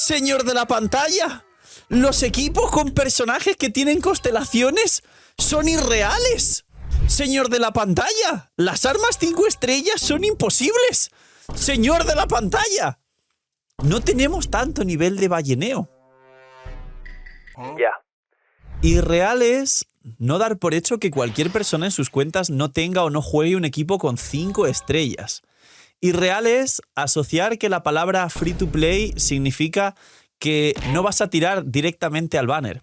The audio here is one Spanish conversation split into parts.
Señor de la pantalla, los equipos con personajes que tienen constelaciones son irreales. Señor de la pantalla, las armas 5 estrellas son imposibles. Señor de la pantalla, no tenemos tanto nivel de balleneo. Ya. Irreal es no dar por hecho que cualquier persona en sus cuentas no tenga o no juegue un equipo con 5 estrellas. Irreal es asociar que la palabra free to play significa que no vas a tirar directamente al banner.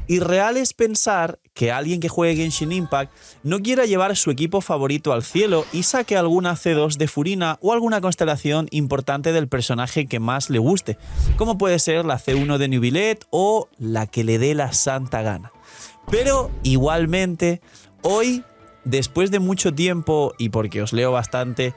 Irreal es pensar que alguien que juegue Genshin Impact no quiera llevar su equipo favorito al cielo y saque alguna C2 de Furina o alguna constelación importante del personaje que más le guste, como puede ser la C1 de Nubilet o la que le dé la santa gana. Pero igualmente, hoy, después de mucho tiempo y porque os leo bastante,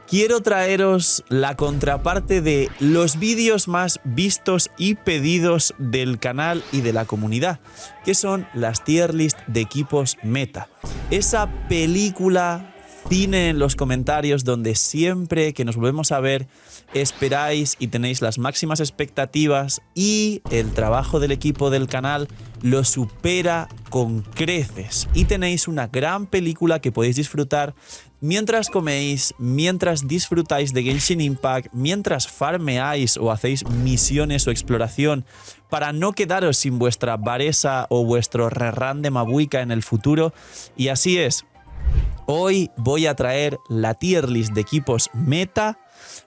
quiero traeros la contraparte de los vídeos más vistos y pedidos del canal y de la comunidad, que son las tier list de equipos meta. Esa película, cine en los comentarios donde siempre que nos volvemos a ver esperáis y tenéis las máximas expectativas y el trabajo del equipo del canal lo supera con creces y tenéis una gran película que podéis disfrutar mientras coméis, mientras disfrutáis de Genshin Impact, mientras farmeáis o hacéis misiones o exploración para no quedaros sin vuestra Varesa o vuestro rerun de Mabuika en el futuro. Y así es, hoy voy a traer la tier list de equipos meta,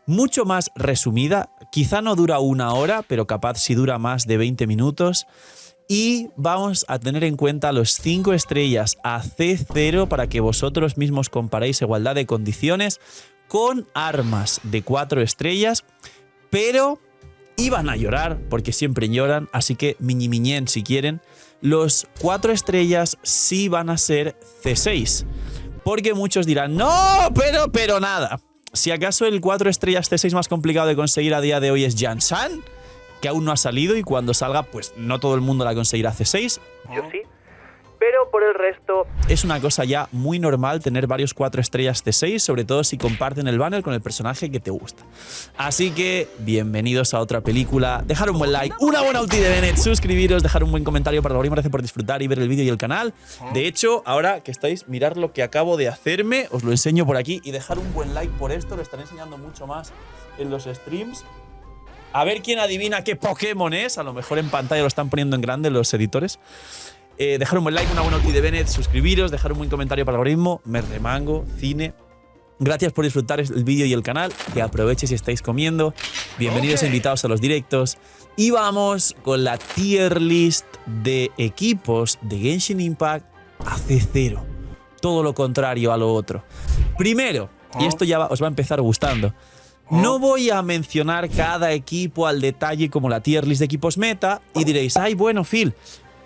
mucho más resumida, quizá no dura 1 hora, pero capaz si dura más de 20 minutos. Y vamos a tener en cuenta los 5 estrellas a C0 para que vosotros mismos comparéis igualdad de condiciones con armas de 4 estrellas, pero iban a llorar porque siempre lloran, así que miñen si quieren, los 4 estrellas sí van a ser C6, porque muchos dirán, no, pero nada. Si acaso el 4 estrellas C6 más complicado de conseguir a día de hoy es Jansan, que aún no ha salido y cuando salga pues no todo el mundo la conseguirá C6. Yo sí, pero por el resto es una cosa ya muy normal tener varios 4 estrellas C6, sobre todo si comparten el banner con el personaje que te gusta. Así que bienvenidos a otra película, dejar un buen like, una buena ulti de Bennett, suscribiros, dejar un buen comentario para el algoritmo, gracias por disfrutar y ver el vídeo y el canal. De hecho, ahora que estáis, mirad lo que acabo de hacerme, os lo enseño por aquí y dejar un buen like por esto, lo estaré enseñando mucho más en los streams. A ver quién adivina qué Pokémon es. A lo mejor en pantalla lo están poniendo en grande los editores. Dejar un buen like, una buena ulti de Bennett, suscribiros, dejar un buen comentario para el algoritmo. Me remango, cine. Gracias por disfrutar el vídeo y el canal. Que aproveches si estáis comiendo. Bienvenidos invitados a los directos. Y vamos con la tier list de equipos de Genshin Impact a C0. Todo lo contrario a lo otro. Primero, y esto ya os va a empezar gustando, no voy a mencionar cada equipo al detalle como la tier list de equipos meta y diréis, ay, bueno, Phil,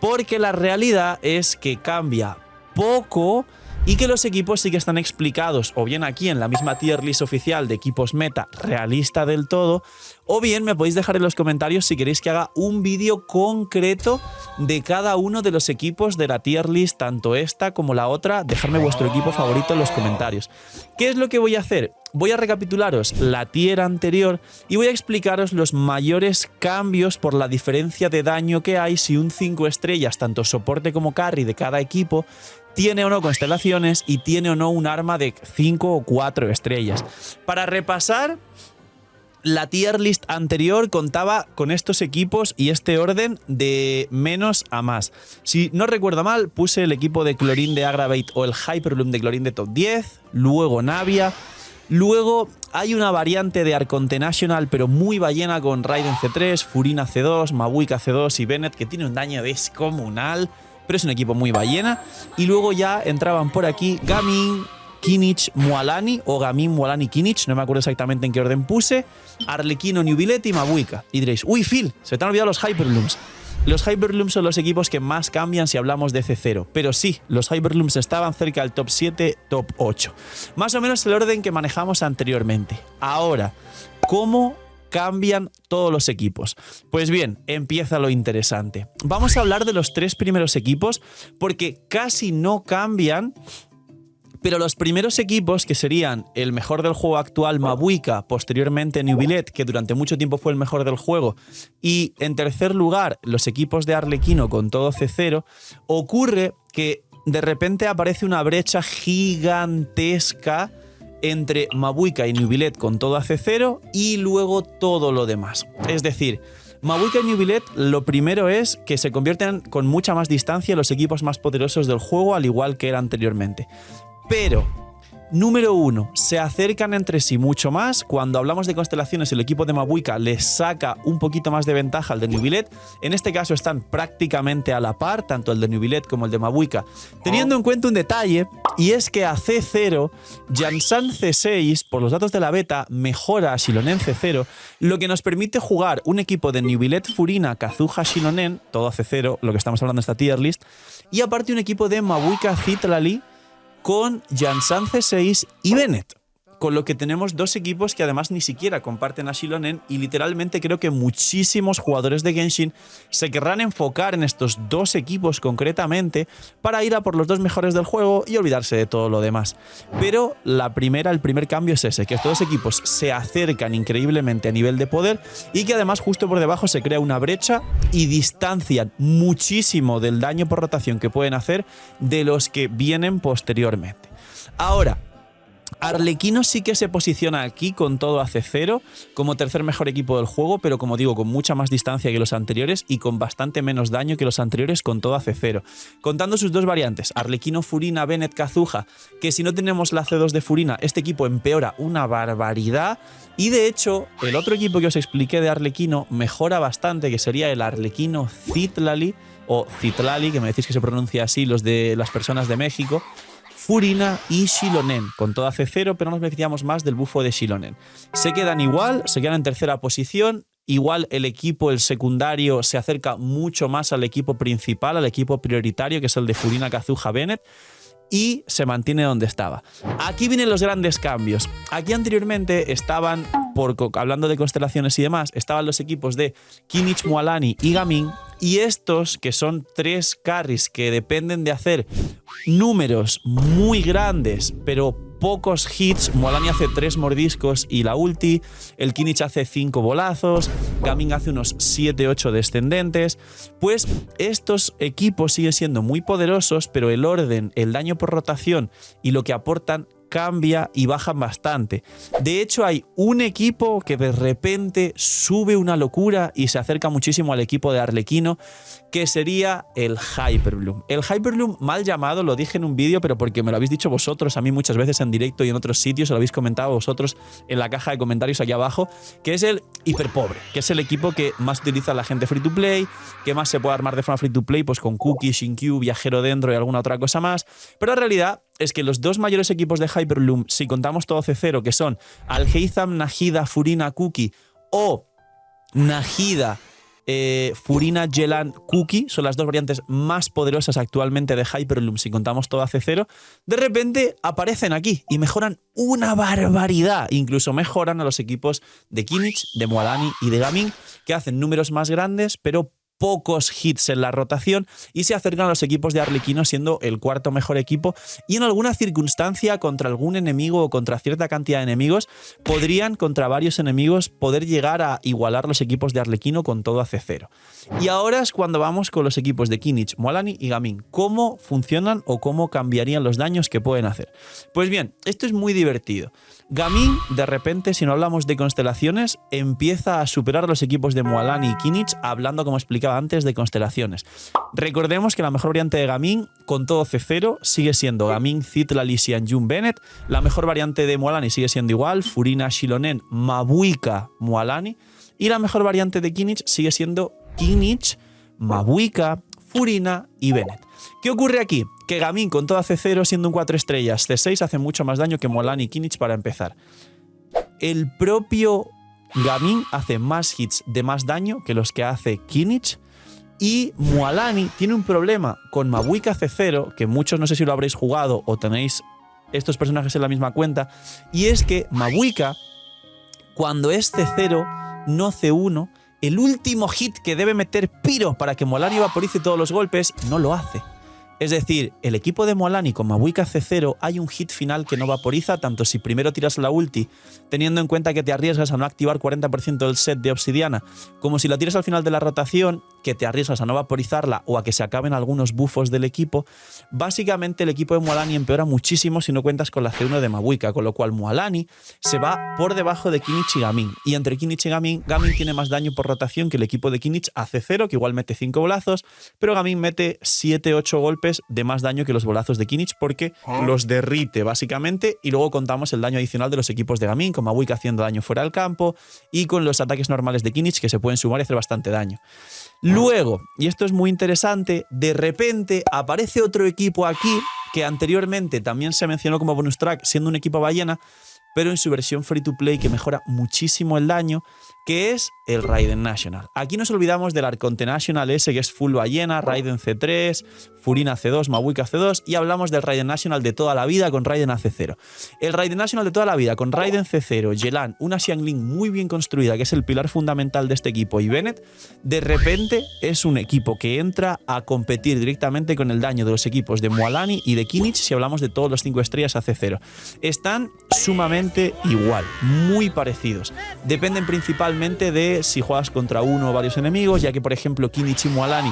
porque la realidad es que cambia poco y que los equipos sí que están explicados o bien aquí en la misma tier list oficial de equipos meta realista del todo, o bien me podéis dejar en los comentarios si queréis que haga un vídeo concreto de cada uno de los equipos de la tier list, tanto esta como la otra. Dejadme vuestro equipo favorito en los comentarios. ¿Qué es lo que voy a hacer? Voy a recapitularos la tier anterior y voy a explicaros los mayores cambios por la diferencia de daño que hay si un 5 estrellas, tanto soporte como carry de cada equipo, tiene o no constelaciones y tiene o no un arma de 5 o 4 estrellas. Para repasar, la tier list anterior contaba con estos equipos y este orden de menos a más. Si no recuerdo mal, puse el equipo de Chlorine de Aggravate o el Hyperbloom de Chlorine de top 10, luego Navia, luego hay una variante de Arconte National pero muy ballena con Raiden C3, Furina C2, Mabuika C2 y Bennett, que tiene un daño descomunal, pero es un equipo muy ballena. Y luego ya entraban por aquí Gaming, Kinich, Mualani o Gamin, Mualani, Kinich, no me acuerdo exactamente en qué orden puse, Arlequino, Nubilet y Mabuika. Y diréis, uy, Phil, se te han olvidado los Hyperlooms. Los Hyperlooms son los equipos que más cambian si hablamos de C0, pero sí, los Hyperlooms estaban cerca del top 7, top 8. Más o menos el orden que manejamos anteriormente. Ahora, ¿cómo cambian todos los equipos? Pues bien, empieza lo interesante. Vamos a hablar de los 3 primeros equipos porque casi no cambian, Pero los primeros equipos, que serían el mejor del juego actual, Mabuika, posteriormente Neuvillette, que durante mucho tiempo fue el mejor del juego, y en tercer lugar los equipos de Arlequino con todo C0, ocurre que de repente aparece una brecha gigantesca entre Mabuika y Neuvillette con todo a C0 y luego todo lo demás. Es decir, Mabuika y Neuvillette, lo primero es que se convierten con mucha más distancia en los equipos más poderosos del juego, al igual que era anteriormente. Pero, número 1, se acercan entre sí mucho más. Cuando hablamos de constelaciones, el equipo de Mabuika les saca un poquito más de ventaja al de Neuvillette. En este caso están prácticamente a la par, tanto el de Neuvillette como el de Mabuika, teniendo en cuenta un detalle, y es que a C0, Jansan C6, por los datos de la beta, mejora a Xilonen C0, lo que nos permite jugar un equipo de Neuvillette Furina, Kazuha, Xilonen, todo a C0, lo que estamos hablando en esta tier list, y aparte un equipo de Mabuika Citlali con Jansan C6 y Bennett. Con lo que tenemos dos equipos que además ni siquiera comparten a Xilonen, y literalmente creo que muchísimos jugadores de Genshin se querrán enfocar en estos dos equipos concretamente para ir a por los dos mejores del juego y olvidarse de todo lo demás. Pero el primer cambio es ese, que estos dos equipos se acercan increíblemente a nivel de poder y que además justo por debajo se crea una brecha y distancian muchísimo del daño por rotación que pueden hacer de los que vienen posteriormente. Ahora, Arlequino sí que se posiciona aquí con todo a C0 como tercer mejor equipo del juego, pero como digo, con mucha más distancia que los anteriores y con bastante menos daño que los anteriores con todo a C0. Contando sus dos variantes, Arlequino, Furina, Bennett, Kazuha, que si no tenemos la C2 de Furina, este equipo empeora una barbaridad. Y de hecho, el otro equipo que os expliqué de Arlequino mejora bastante, que sería el Arlequino Citlali, o Citlali, que me decís que se pronuncia así los de las personas de México, Furina y Xilonen, con toda C0, pero nos beneficiamos más del bufo de Xilonen. Se quedan igual, se quedan en tercera posición. Igual el equipo, el secundario, se acerca mucho más al equipo principal, al equipo prioritario, que es el de Furina, Kazuha, Bennett, y se mantiene donde estaba. Aquí vienen los grandes cambios. Aquí anteriormente estaban, hablando de constelaciones y demás, estaban los equipos de Kinich, Mualani y Gaming, y estos, que son tres carries que dependen de hacer números muy grandes, pero pocos hits. Mualani hace 3 mordiscos y la ulti, el Kinich hace 5 bolazos, Gaming hace unos 7-8 descendentes. Pues estos equipos siguen siendo muy poderosos, pero el orden, el daño por rotación y lo que aportan cambia y bajan bastante. De hecho, hay un equipo que de repente sube una locura y se acerca muchísimo al equipo de Arlequino, que sería el Hyperbloom. El Hyperbloom, mal llamado, lo dije en un vídeo, pero porque me lo habéis dicho vosotros a mí muchas veces en directo y en otros sitios, lo habéis comentado vosotros en la caja de comentarios aquí abajo, que es el hiperpobre, que es el equipo que más utiliza la gente free to play, que más se puede armar de forma free to play, pues con Cookie, Shinkyu, Viajero dentro y alguna otra cosa más. Pero en realidad es que los dos mayores equipos de Hyperbloom, si contamos todo C0, que son Alheizam, Nahida, Furina, Cookie, o Nahida, Furina, Yelan, Cookie, son las dos variantes más poderosas actualmente de Hyperbloom si contamos todo a C0, de repente aparecen aquí y mejoran una barbaridad. Incluso mejoran a los equipos de Kinich, de Mualani y de Gaming, que hacen números más grandes, pero pocos hits en la rotación, y se acercan a los equipos de Arlequino siendo el cuarto mejor equipo, y en alguna circunstancia contra algún enemigo o contra cierta cantidad de enemigos podrían, contra varios enemigos, poder llegar a igualar los equipos de Arlequino con todo a C0. Y ahora es cuando vamos con los equipos de Kinich, Mualani y Gaming. ¿Cómo funcionan o cómo cambiarían los daños que pueden hacer? Pues bien, esto es muy divertido. Gaming, de repente, si no hablamos de constelaciones, empieza a superar a los equipos de Mualani y Kinich, hablando, como explicaba antes, de constelaciones. Recordemos que la mejor variante de Gaming, con todo C0, sigue siendo Gaming, Citlali, Xianjun, Bennett. La mejor variante de Mualani sigue siendo igual, Furina, Xilonen, Mabuika, Mualani. Y la mejor variante de Kinich sigue siendo Kinich, Mabuika, Furina y Bennett. ¿Qué ocurre aquí? Que Gaming con toda C0 siendo un 4 estrellas, C6 hace mucho más daño que Mualani y Kinich para empezar. El propio Gaming hace más hits de más daño que los que hace Kinich, y Mualani tiene un problema con Mabuika C0, que muchos no sé si lo habréis jugado o tenéis estos personajes en la misma cuenta, y es que Mabuika, cuando es C0, no C1, el último hit que debe meter Piro para que Mualani vaporice todos los golpes, no lo hace. Es decir, el equipo de Mualani con Mabuika C0 hay un hit final que no vaporiza, tanto si primero tiras la ulti, teniendo en cuenta que te arriesgas a no activar 40% del set de obsidiana, como si la tiras al final de la rotación, que te arriesgas a no vaporizarla o a que se acaben algunos buffos del equipo. Básicamente el equipo de Mualani empeora muchísimo si no cuentas con la C1 de Mabuika, con lo cual Mualani se va por debajo de Kinnich y Gaming. Y entre Kinnich y Gaming tiene más daño por rotación que el equipo de Kinnich a C0, que igual mete 5 bolazos, pero Gaming mete 7-8 golpes de más daño que los bolazos de Kinnich porque los derrite básicamente, y luego contamos el daño adicional de los equipos de Gaming, con Mabuika haciendo daño fuera del campo y con los ataques normales de Kinnich que se pueden sumar y hacer bastante daño. Luego, y esto es muy interesante, de repente aparece otro equipo aquí que anteriormente también se mencionó como bonus track siendo un equipo ballena, pero en su versión free to play que mejora muchísimo el daño, que es el Raiden National. Aquí nos olvidamos del Arconte National ese que es full ballena, Raiden C3, Furina C2, Mabuika C2, y hablamos del Raiden National de toda la vida con Raiden AC0. El Raiden National de toda la vida con Raiden C0, Yelan, una Xiangling muy bien construida que es el pilar fundamental de este equipo, y Bennett, de repente es un equipo que entra a competir directamente con el daño de los equipos de Mualani y de Kinnich si hablamos de todos los 5 estrellas AC0. Están sumamente igual, muy parecidos. Dependen principalmente de si juegas contra uno o varios enemigos, ya que por ejemplo Kinnich y Mualani,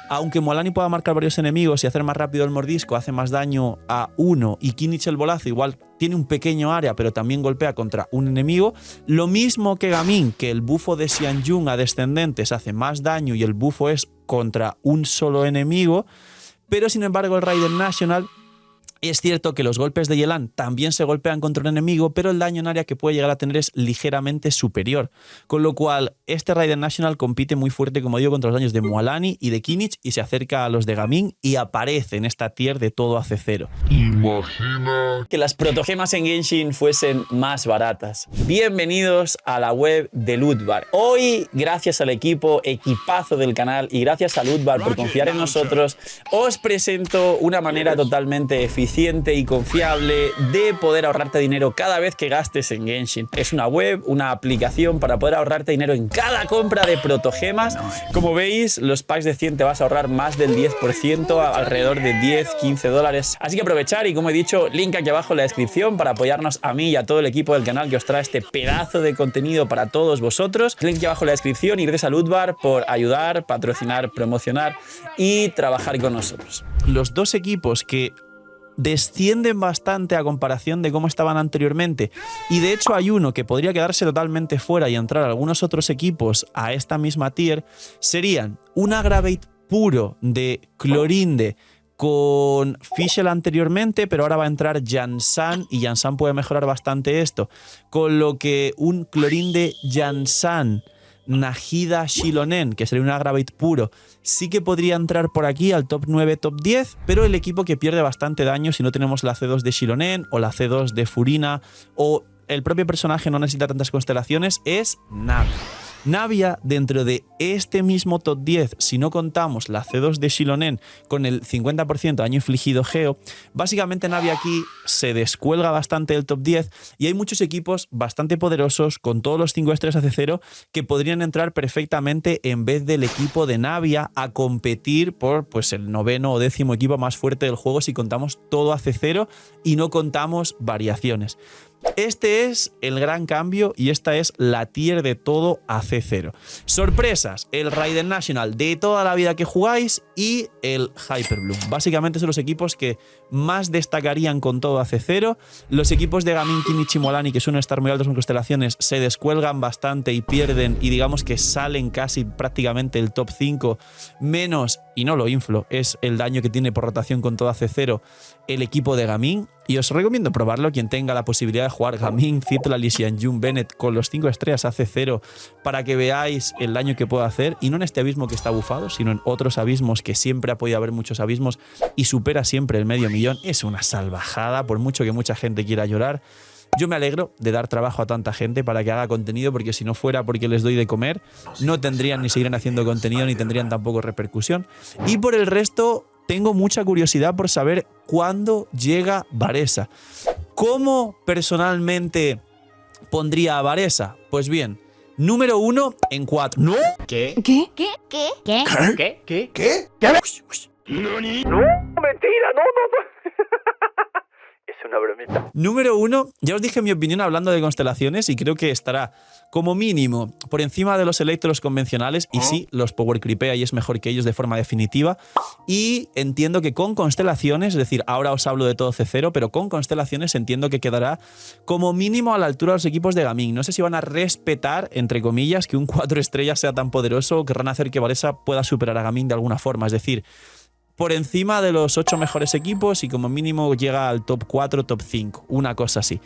aunque Mualani pueda marcar varios enemigos y hacer más rápido el mordisco, hace más daño a uno, y Kinnich el bolazo igual tiene un pequeño área pero también golpea contra un enemigo. Lo mismo que Gaming, que el bufo de Xianjun a descendentes hace más daño y el bufo es contra un solo enemigo, pero sin embargo el Raiden National, es cierto que los golpes de Yelan también se golpean contra un enemigo, pero el daño en área que puede llegar a tener es ligeramente superior. Con lo cual, este Raiden National compite muy fuerte, como digo, contra los daños de Mualani y de Kinnich y se acerca a los de Gaming y aparece en esta tier de todo AC0. Imagina Que las protogemas en Genshin fuesen más baratas. Bienvenidos a la web de Lootbar. Hoy, gracias al equipazo del canal y gracias a Lootbar por confiar en nosotros, os presento una manera totalmente eficiente y confiable de poder ahorrarte dinero cada vez que gastes en Genshin. Es una web, una aplicación para poder ahorrarte dinero en cada compra de protogemas. Como veis, los packs de 100 te vas a ahorrar más del 10%, alrededor de 10-15 dólares. Así que aprovechar, y como he dicho, link aquí abajo en la descripción para apoyarnos a mí y a todo el equipo del canal que os trae este pedazo de contenido para todos vosotros. Link aquí abajo en la descripción, y gracias a Lootbar por ayudar, patrocinar, promocionar y trabajar con nosotros. Los dos equipos que descienden bastante a comparación de cómo estaban anteriormente, y de hecho hay uno que podría quedarse totalmente fuera y entrar a algunos otros equipos a esta misma tier, serían un Aggravate puro de Clorinde con Fischl anteriormente, pero ahora va a entrar Jansan y Jansan puede mejorar bastante esto, con lo que un Clorinde Jansan Nahida Xilonen, que sería un Aggravate puro, sí que podría entrar por aquí al top 9, top 10, pero el equipo que pierde bastante daño si no tenemos la C2 de Xilonen o la C2 de Furina, o el propio personaje no necesita tantas constelaciones, es Navia. Navia, dentro de este mismo top 10, si no contamos la C2 de Xilonen con el 50% de daño infligido Geo, básicamente Navia aquí se descuelga bastante del top 10 y hay muchos equipos bastante poderosos con todos los 5 estrellas AC0 que podrían entrar perfectamente en vez del equipo de Navia a competir por pues, el 9º o 10º equipo más fuerte del juego si contamos todo AC0 y no contamos variaciones. Este es el gran cambio y esta es la tier de todo AC0. Sorpresas, el Raiden National de toda la vida que jugáis y el Hyperbloom. Básicamente son los equipos que más destacarían con todo AC0. Los equipos de Gaming, Kinnich y Mualani, que suelen estar muy altos en constelaciones, se descuelgan bastante y pierden y digamos que salen casi prácticamente el top 5 menos, y no lo inflo, es el daño que tiene por rotación con todo AC0 el equipo de Gaming. Y os recomiendo probarlo quien tenga la posibilidad de jugar Gaming, Zitlal y Xianjun Bennett con los 5 estrellas AC0 para que veáis el daño que puede hacer, y no en este abismo que está bufado, sino en otros abismos que siempre ha podido haber muchos abismos y supera siempre el 500.000. Es una salvajada, por mucho que mucha gente quiera llorar. Yo me alegro de dar trabajo a tanta gente para que haga contenido, porque si no fuera porque les doy de comer, no tendrían ni seguirían haciendo contenido ni tendrían tampoco repercusión. Y por el resto, tengo mucha curiosidad por saber cuándo llega Varesa. ¿Cómo personalmente pondría a Varesa? Pues bien, número 1 en 4. ¿No? ¿Qué? ¿No? Mentira. mentira, no. Es una bromita. Número 1, ya os dije mi opinión hablando de constelaciones y creo que estará como mínimo por encima de los electros convencionales y sí, los power creepea y es mejor que ellos de forma definitiva y entiendo que con constelaciones, es decir, ahora os hablo de todo C0, pero con constelaciones entiendo que quedará como mínimo a la altura de los equipos de Gaming. No sé si van a respetar, entre comillas, que un 4 estrellas sea tan poderoso o querrán hacer que Varesa pueda superar a Gaming de alguna forma, es decir, por encima de los 8 mejores equipos y como mínimo llega al top 4, top 5, una cosa así.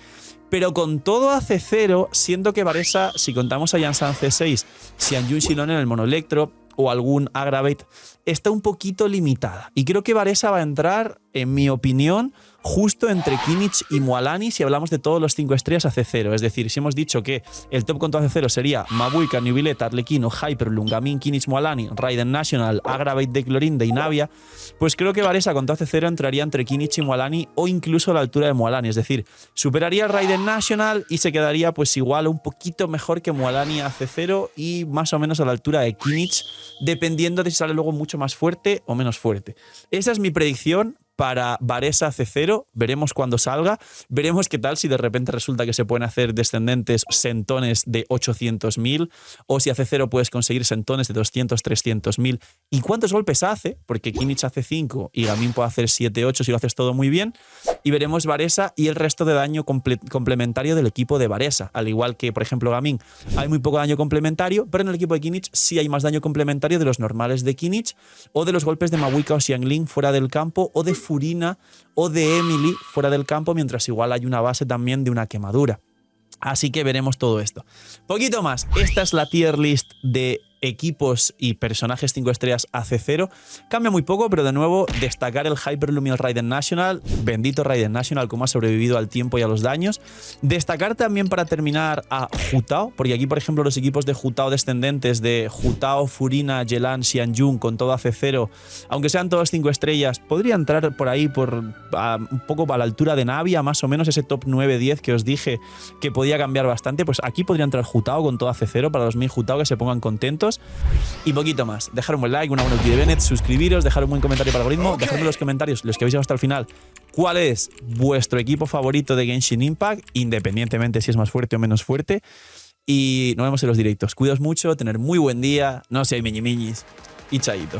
Pero con todo a C0, siento que Varesa, si contamos a Yansan C6, Xianjun Shilon en el monoelectro o algún Aggravate, está un poquito limitada. Y creo que Varesa va a entrar, en mi opinión, justo entre Kimmich y Mualani si hablamos de todos los 5 estrellas a C0. Es decir, si hemos dicho que el top con todo a C0 sería Mabuika, Nubilet, Arlequino, Hyperlung, Gaming, Kimmich, Mualani, Raiden National, Aggravate de Clorinda y Navia, pues creo que Varesa con todo a C0 entraría entre Kimmich y Mualani o incluso a la altura de Mualani. Es decir, superaría el Raiden National y se quedaría pues igual un poquito mejor que Mualani a C0 y más o menos a la altura de Kimmich, dependiendo de si sale luego mucho más fuerte o menos fuerte. Esa es mi predicción para Varesa C0, veremos cuando salga, veremos qué tal si de repente resulta que se pueden hacer descendentes sentones de 800.000 o si a C0 puedes conseguir sentones de 200, 300.000 y cuántos golpes hace, porque Kimmich hace 5 y Gaming puede hacer 7, 8 si lo haces todo muy bien, y veremos Varesa y el resto de daño complementario del equipo de Varesa, al igual que por ejemplo Gaming hay muy poco daño complementario, pero en el equipo de Kimmich sí hay más daño complementario de los normales de Kimmich o de los golpes de Mabuika o Xiangling fuera del campo o de Furina o de Emily fuera del campo, mientras igual hay una base también de una quemadura. Así que veremos todo esto. Poquito más. Esta es la tier list de equipos y personajes 5 estrellas a C0. Cambia muy poco, pero de nuevo destacar el Hyperlumial Raiden National. Bendito Raiden National, cómo ha sobrevivido al tiempo y a los daños. Destacar también para terminar a Hu-Tao, porque aquí por ejemplo los equipos de Hu-Tao descendentes de Hu-Tao, Furina, Yelan, Xianjun con todo a C0, aunque sean todos 5 estrellas, podría entrar por ahí un poco a la altura de Navia, más o menos ese top 9-10 que os dije que podía cambiar bastante. Pues aquí podría entrar Hu-Tao con todo a C0 para los 1000 Hu-Tao que se pongan contentos. Y poquito más. Dejar un buen like, una buena ulti de Bennett, suscribiros, dejar un buen comentario para el algoritmo, dejadme en los comentarios, los que habéis llegado hasta el final, cuál es vuestro equipo favorito de Genshin Impact, independientemente si es más fuerte o menos fuerte. Y nos vemos en los directos. Cuidaos mucho, tener muy buen día, no seáis miñimiñis y chaito.